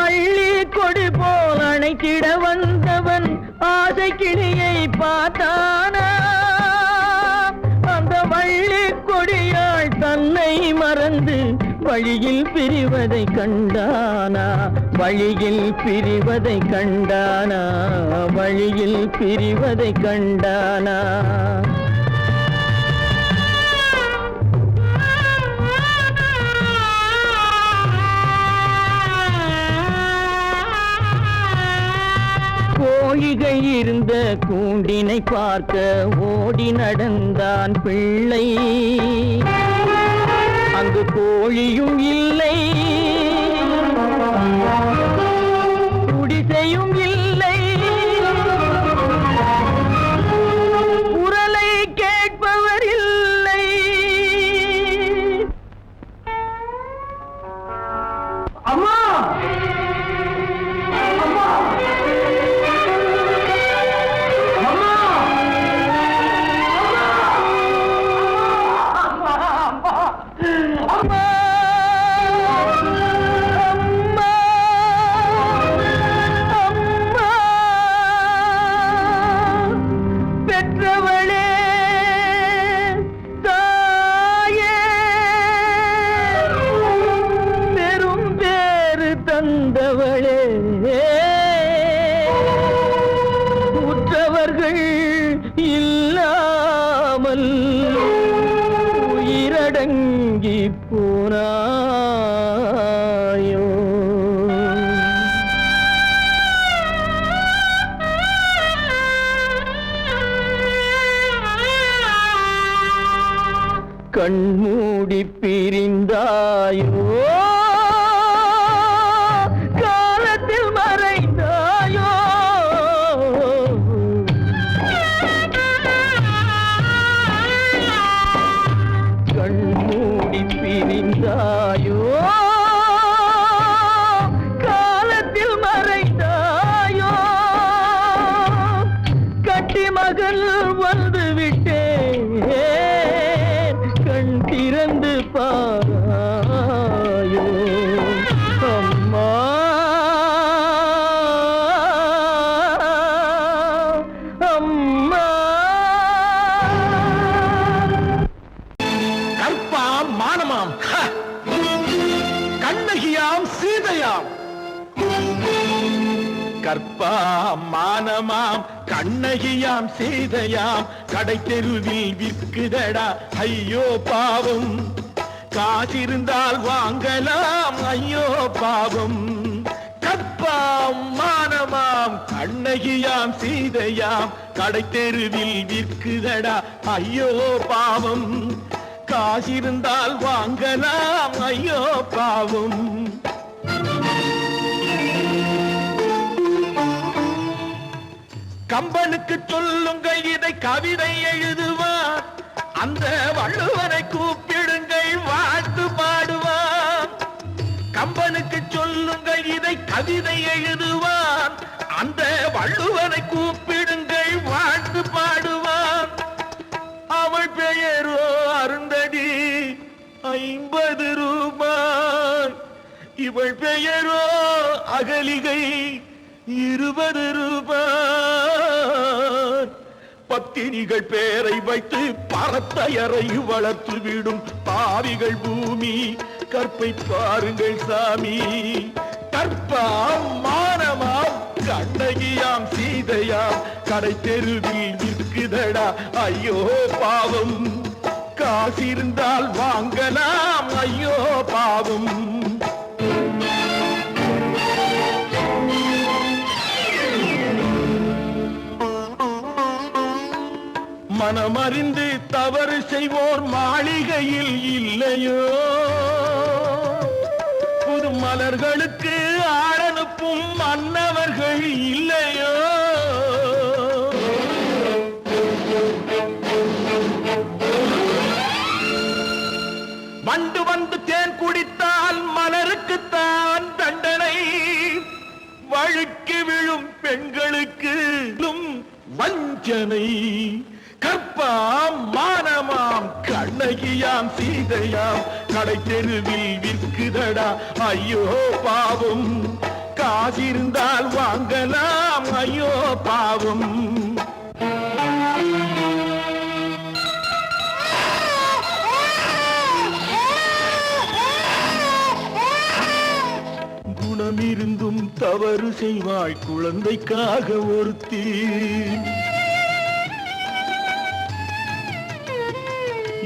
அள்ளி கொடி போல் அணைத்திட வந்தவன் ஆசை கிளியை பார்த்தானா அந்த வள்ளி கொடியாள் தன்னை மறந்து வழியில் பிரிவதை கண்டானா வழியில் பிரிவதை கண்டானா வழியில் பிரிவதை கண்டானா கோழிகள் இருந்த கூண்டினை பார்க்க ஓடி நடந்தான் பிள்ளை அங்கு கோழியும் இல்லை குடிசையும் இல்லை குரலை கேட்பவர் இல்லை பெற்றவளே தாயே பெரும் பேறு தந்தவளே உற்றவர்கள் இல்லாமல் உயிரடங்கி போனாயோ கண்மூடி பிரிந்தாயோ காலத்தில் மறைந்தாயோ கண்மூடி பிரிந்தாயோ காலத்தில் மறைந்தாயோ கட்டி மகள் வந்து விட்டேன் கண் திறந்து பாராயோ அம்மா அம்மா கற்பாம் மானமாம் கண்ணகியாம் சீதையாம் கற்பாம் மானமாம் கண்ணகியாம் சீதையாம் கடை தெருவில் விற்குதடா ஐயோ பாவம் காசிருந்தால் வாங்கலாம் ஐயோ பாவம் கற்பாம் மானமாம் கண்ணகியாம் சீதையாம் கடை தெருவில் விற்குதடா ஐயோ பாவம் காசிருந்தால் வாங்கலாம் ஐயோ பாவம் கம்பனுக்கு சொல்லுங்கள் இதை கவிதை எழுதுவார் அந்த வள்ளுவரை கூப்பிடுங்கள் வாழ்த்து பாடுவார் கம்பனுக்கு சொல்லுங்கள் இதை கவிதை எழுதுவார் அந்த வள்ளுவரை கூப்பிடுங்கள் வாழ்த்து பாடுவார் அவள் பெயரோ அருந்ததி 50 ரூபாய் இவள் பெயரோ அகலிகை 20 ரூபாய் பத்தினிகள் பேரை வைத்து பரத்தையரை வளர்த்து விடும் பாவிகள் பூமி கற்பை பாருங்கள் சாமி கற்பாம் மானமாம் கண்ணகியாம் சீதையாம் கடை தெருவில் விற்குதடா ஐயோ பாவம் காசிருந்தால் வாங்கலாம் ஐயோ பாவம் மனமறிந்து தவறு செய்வோர் மாளிகையில் இல்லையோ புது மலர்களுக்கு ஆளனுப்பும் மன்னவர்கள் இல்லையோ வண்டு வந்து தேன் குடித்தால் மலருக்குத்தான் தண்டனை வழுக்கி விழும் பெண்களுக்கு வஞ்சனை கற்பாம் மானமாம் கண்ணகியாம் சீதையாம் கடை தெருவில் விற்குதடா ஐயோ பாவம் காசிருந்தால் வாங்கலாம் ஐயோ பாவம் குணமிருந்தும் தவறு செய்வாய் குழந்தைக்காக ஒருத்தி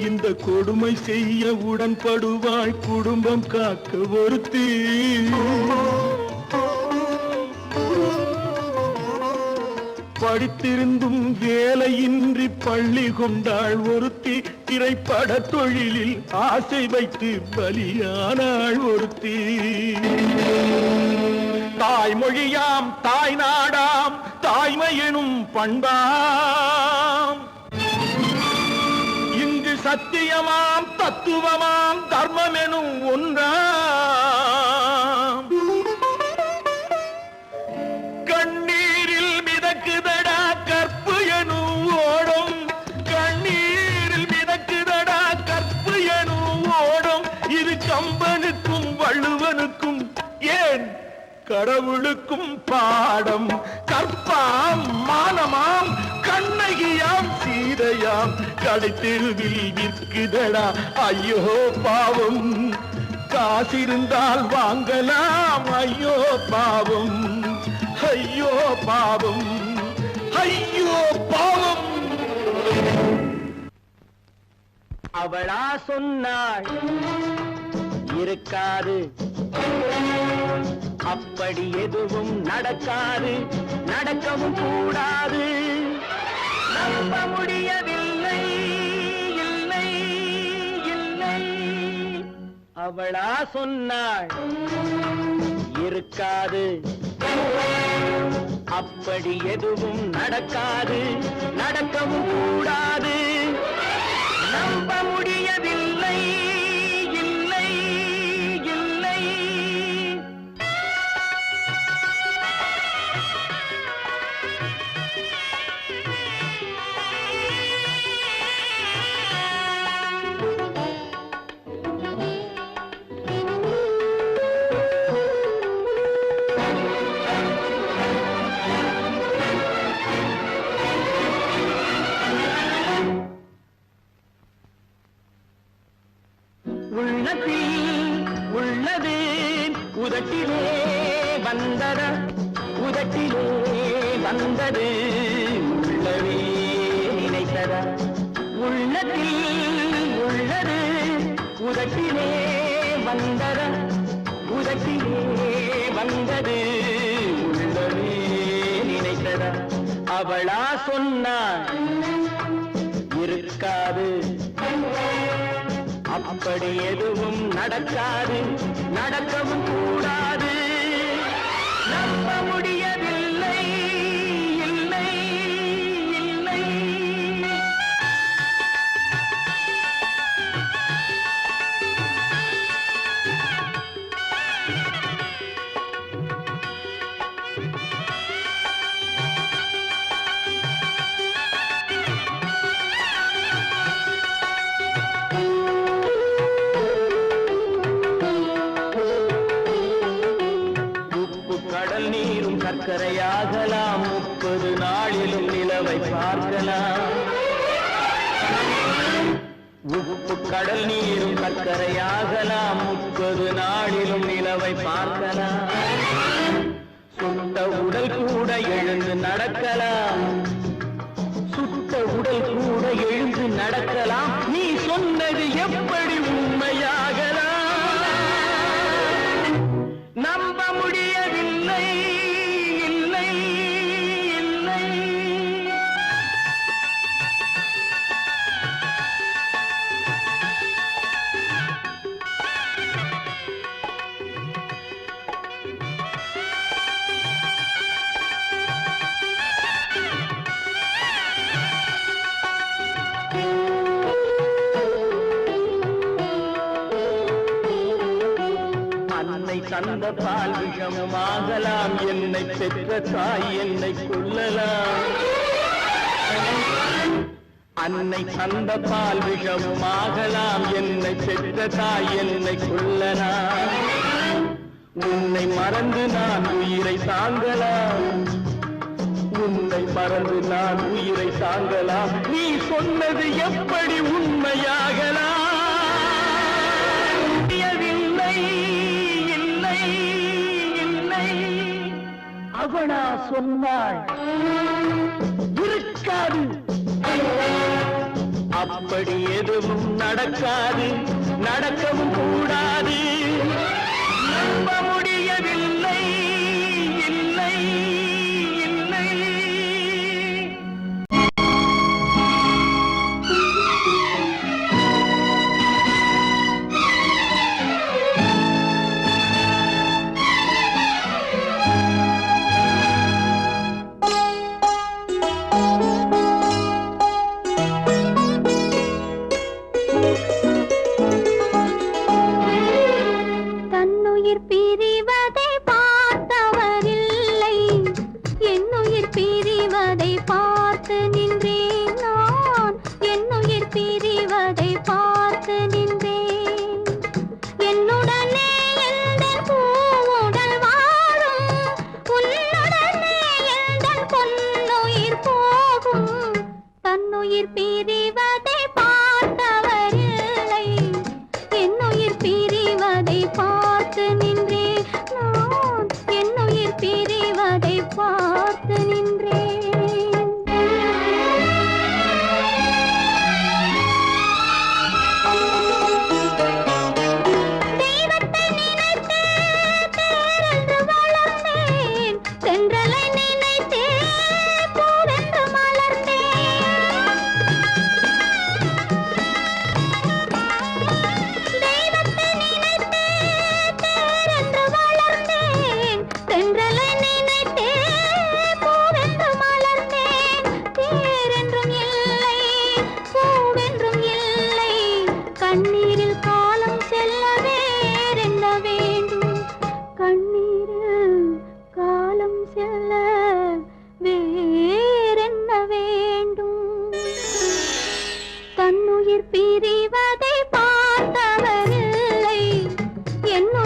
இந்த கொடுமை செய்ய உடன்படுவாய் குடும்பம் காக்க ஒருத்தி படித்திருந்தும் வேலையின்றி பள்ளி கொண்டாள் ஒருத்தி திரைப்பட தொழிலில் ஆசை வைத்து பலியானாள் ஒருத்தி தாய்மொழியாம் தாய் நாடாம் தாய்மையெனும் பண்பாம் இங்கு சத்தியமாம் தத்துவமாம் தர்மமெனும் ஒன்றாம் முருகனுக்கும் ஏன் கடவுளுக்கும் பாடம். கற்பாம் மானமாம் கண்ணகியாம் சீதையாம் கடைத்தெருவில் விற்குதடா. ஐயோ பாவம், காசிருந்தால் வாங்கலாம். ஐயோ பாவம், ஐயோ பாவம், ஐயோ பாவம். அவளா சொன்னாள் இருக்காது, அப்படி எதுவும் நடக்காது, நடக்கவும் கூடாது. நம்ப முடியவில்லை, இல்லை இல்லை. அவளா சொன்னாள் இருக்காது, அப்படி எதுவும் நடக்காது, நடக்கவும் கூடாது. நம்ப முடியவில்லை, இல்லை இல்லை. உள்ளது உதட்டிலே வந்தத, உதட்டிலே வந்தது உள்ளவே நினைத்தத. உள்ளத்தில் உள்ளது உதட்டிலே வந்தத, உதட்டிலே வந்தது உள்ளவே நினைத்தத. அவளா சொன்னாள் இருக்காது, அப்படி எதுவும் நடக்காது, நடக்கவும் கூடாது. நம்ப முடியவில்லை, இல்லை இல்லை. சர்க்கரையாகலாம், 30 நாளிலும் நிலவை பார்க்கலாம். உப்பு கடல் நீரும் சர்க்கரையாகலாம், 30 நாளிலும் நிலவை பார்க்கலாம். சுட்ட உடல் கூட எழுந்து நடக்கலாம், சுட்ட உடல் கூட எழுந்து நடக்கலாம். நீ சொன்னது எப்படி உண்மையாகலாம்? நம்ப முடியவில்லை, இல்லை இல்லை. அன்னை தந்த பால் விஷமாகலாம், என்னை பெற்ற தாய் என்னை கொல்லலாம். அன்னை தந்த பால் விஷமாகலாம், என்னை பெற்ற தாய் என்னை கொல்லலாம். உன்னை மறந்து நான் உயிரை தாங்கலாம், உன்னை மறந்து நான் உயிரை தாங்கலாம். நீ சொன்னது எப்படி உண்மையாகலாம்? அவனா சொன்னாள் இருக்காது, அப்படி எதுவும் நடக்காது, நடக்கவும் கூடாது. நம்ப முடியவில்லை, இல்லை இல்லை. பிரிவதை பார்த்து நின்றேன். என்னுடனே எந்த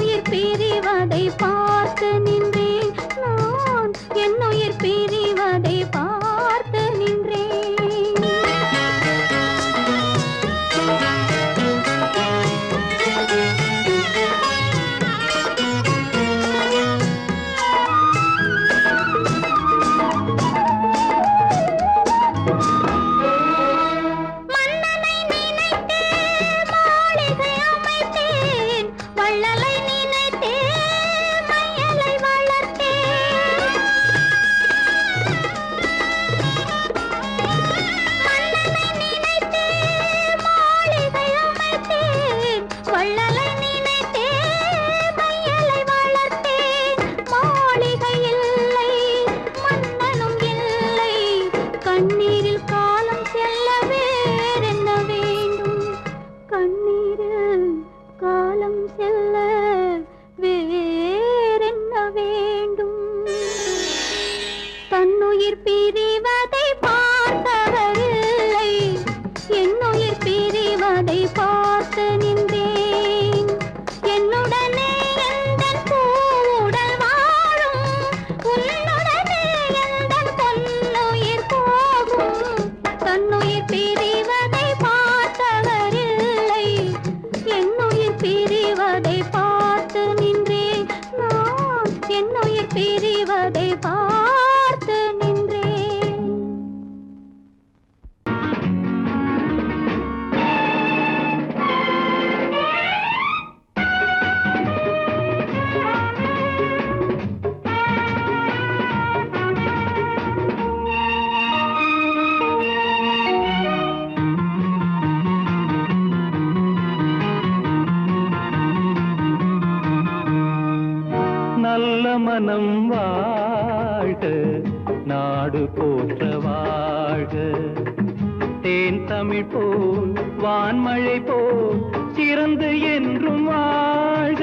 என்னுயிர் பிரிவதை பார்த்து நின்றேன் நான் என்னுயிர் பிரிவதை பார்த்து நின்றேன் மன்னனை நினைத்தே மாளிகை அமைத்தேன் வள்ளலை நினைத்தே மையலை வளர்த்தேன் மன்னனை நினைத்தே மாளிகை அமைத்தேன் வள்ளலை நினைத்தே மையலை வளர்த்தேன் மாளிகை இல்லை மன்னனும் இல்லை கண்ணீரில் காலம் செல்ல வேறென்ன வேண்டும் கண்ணீரில் காலம் செல்ல வேறென்ன வேண்டும் தன்னுயிர் பிரிவதை பார்த்தவரில்லை என்னுயிர் பிரிவதை பார்த்து நின்றேன் என்னுடனே எந்தன் பூவுடல் வாழும் உன்னுடனே எந்தன் பொன்னுயிர் போகும் தன்னுயிர் பிரிவதை பார்த்தவரில்லை என்னுயிர் பிரிவதை பார்த்து நின்றேன் நான் என்னுயிர் பிரிவதை பார்த்து நின்றேன் நல்ல மனம் வாழ்க நாடு போற்ற வாழ்க தேன் தமிழ் போல் வான்மழை போல் சிறந்து என்றும் வாழ்க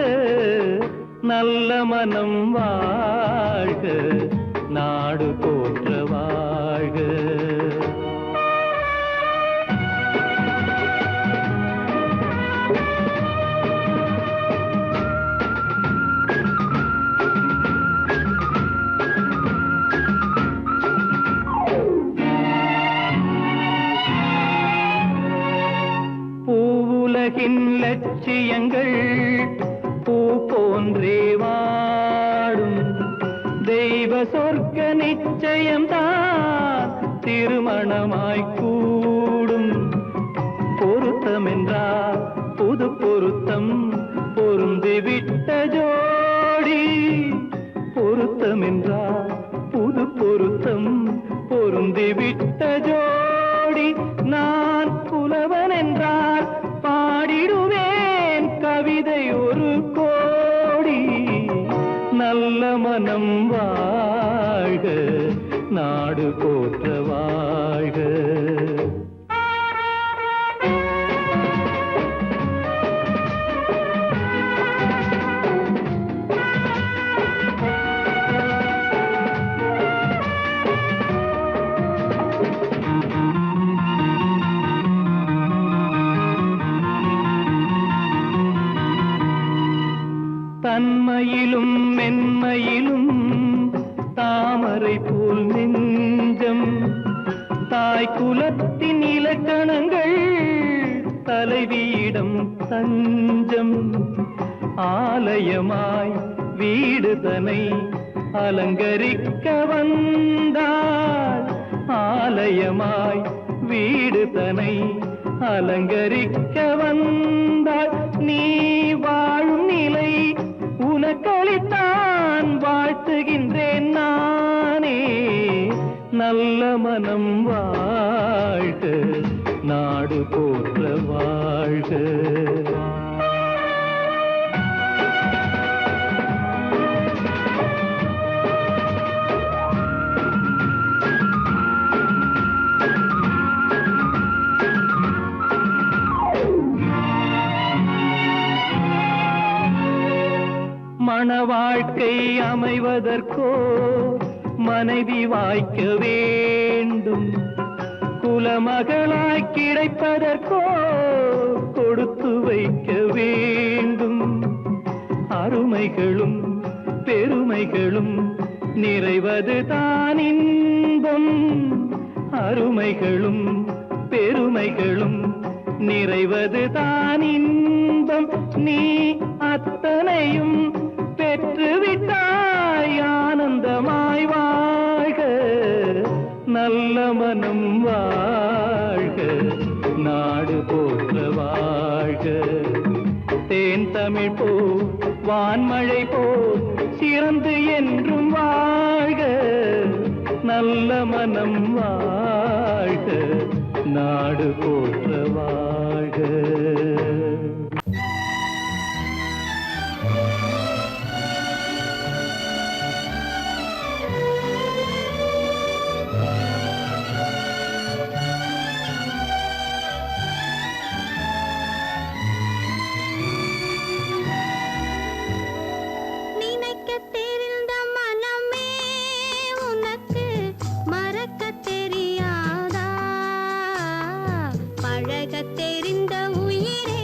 நல்ல மனம் வாழ்க நாடு போற்ற வாழ்க பூவுலகின் லட்சியங்கள் பூ போன்றே வாடும் தெய்வ சொர்க்க நிச்சயம்தான் திருமணமாய் கூடும் பொருத்தமென்றால் புது பொருத்தம் பொருந்திவிட்ட ஜோடி பொருத்தமென்றால் புது பொருத்தம் பொருந்திவிட்ட ஜோடி நான் புலவன் என்றால் பாடிடுவேன் கவிதை ஒரு கோடி நல்ல மனம் வாழ்க நாடு போற்ற வாழ்க தன்மையிலும் மென்மையிலும் தாமரை போல் நெஞ்சம் தாய் குலத்தின் இலக்கணங்கள் தலைவியிடம் தஞ்சம் ஆலயமாய் வீடுதனை அலங்கரிக்க வந்தாள் ஆலயமாய் வீடுதனை அலங்கரிக்க வந்தாள் நீ வாழும் நிலை உனக்களித்தான் வாழ்த்துகின்றேன் நானே நல்ல மனம் வாழ்க நாடு போற்ற வாழ்க மண வாழ்க்கை அமைவதற்கோ மனைவி வாய்க்க வேண்டும் குலமகளாய் கிடைப்பதற்கோ கொடுத்து வைக்க வேண்டும் அருமைகளும் பெருமைகளும் நிறைவது தான் இன்பம். அருமைகளும் பெருமைகளும் நிறைவது தான் இன்பம். நீ அத்தனையும் பெற்றுவிட்டாய் ஆனந்தமாய் வாழ்க, நல்ல மனம் வாழ்க, நாடு போற்ற வாழ்க. தேன் தமிழ் போ வான்மழை போ சிறந்து என்றும் வாழ்க, நல்ல மனம் வாழ்க, நாடு போற்ற வாழ்க. தெரிந்த உயிரே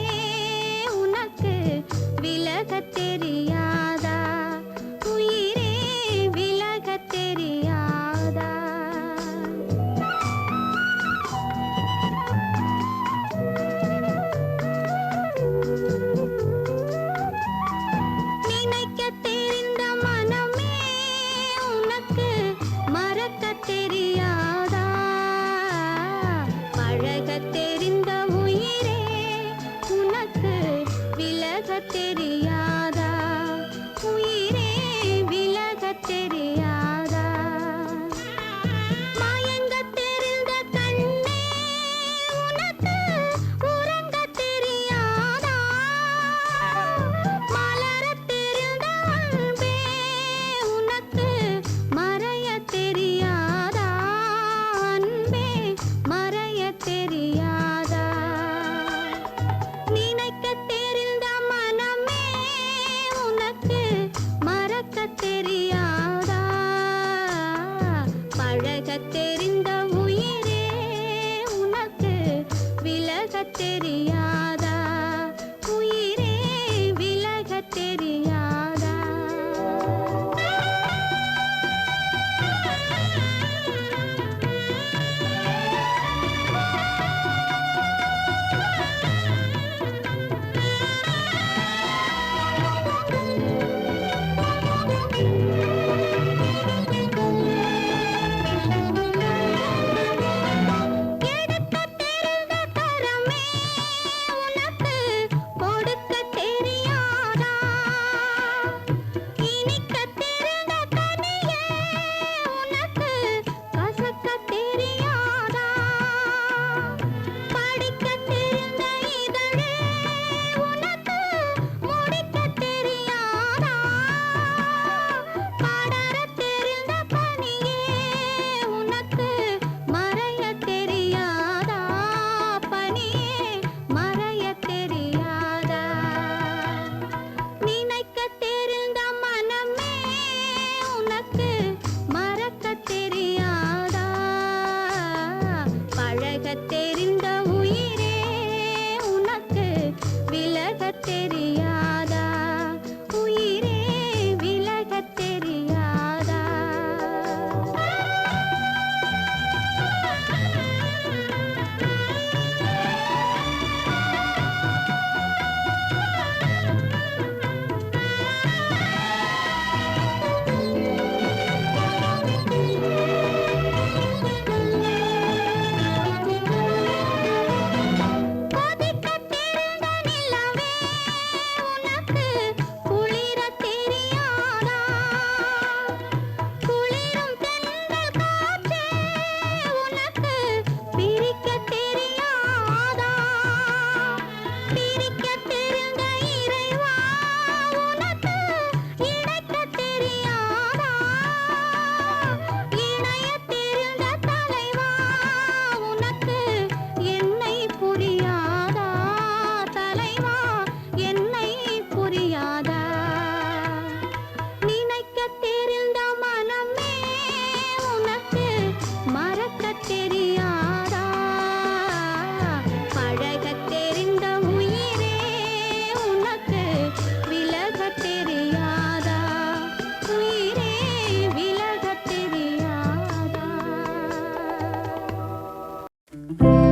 ஆ